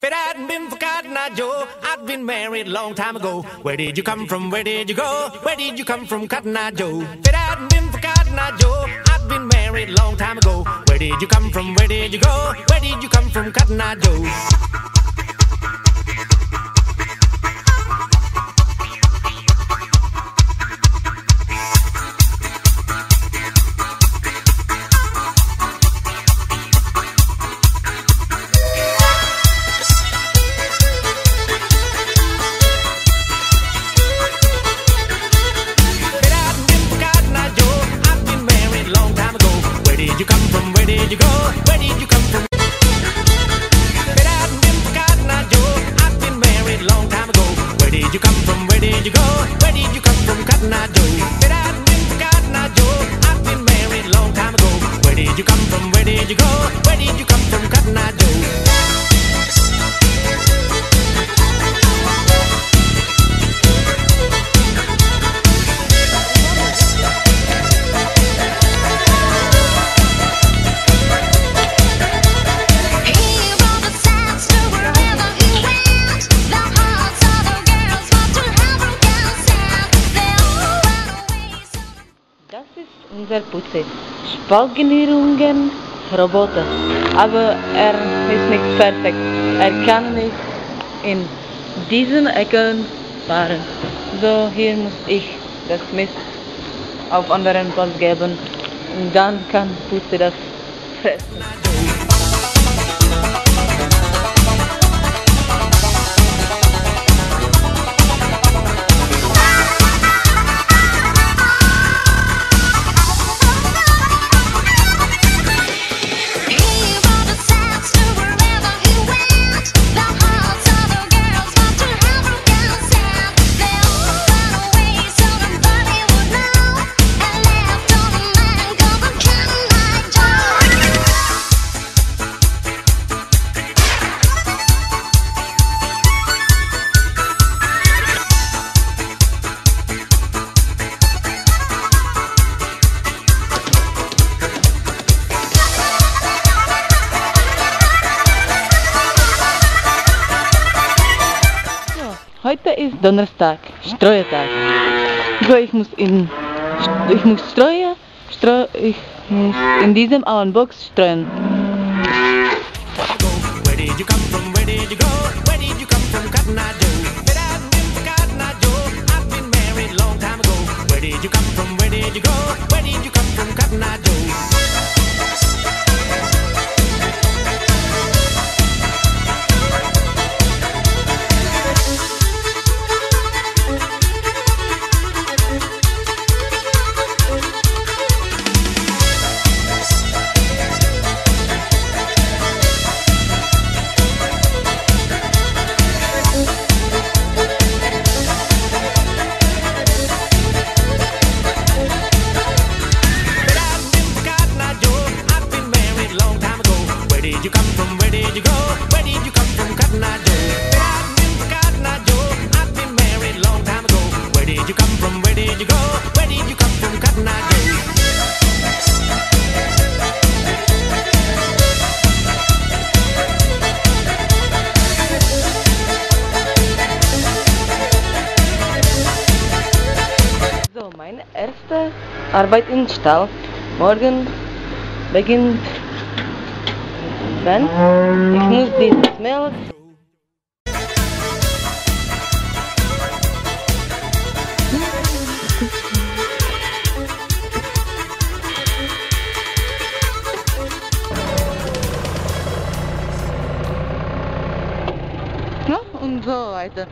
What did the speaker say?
If it hadn't been for Cotton Eye Joe, I'd been married a long time ago. Where did you come from? Where did you go? Where did you come from, Cotton Eye Joe? If it hadn't been for Cotton Eye Joe, I'd been married a long time ago. Where did you come from? Where did you go? Where did you come from, Cotton Eye Joe? Where did you go? Where did you come from? If it hadn't been for Cotton Eye Joe, I've been married a long time ago. Where did you come from? Where did you go? Where did you come from, Cotton Eye Joe? If it hadn't been for Cotton Eye Joe, I've been married a long time ago. Where did you come from? Where did you go? Where did you come from, Cotton Eye Joe? Das ist unser Putze. Spaltgenierungen, Roboter. Aber er ist nicht perfekt. Er kann nicht in diesen Ecken fahren. So, hier muss ich das Mist auf anderen Platz geben. Und dann kann Putze das fressen. Heute ist Donnerstag, Streutag. So, ich muss streuen, ich muss in diesem Auenbox streuen. Where did you come from? Where did you go? Where did you come from, Cotton Eye Joe? If it hadn't been for Cotton Eye Joe, I've been married a long time ago. Where did you come from? Where did you go? Where did you come from, Cotton Eye Joe? Where did you come from? Where did you go? Where did you come from, Cotton Eye Joe? If it hadn't been for Cotton Eye Joe, I've been married a long time ago. Where did you come from? Where did you go? Where did you come from, Cotton Eye Joe? So, meine erste Arbeit im Stall. Morgen beginnt, wenn ich muss dieses Mehl ja, und so weiter.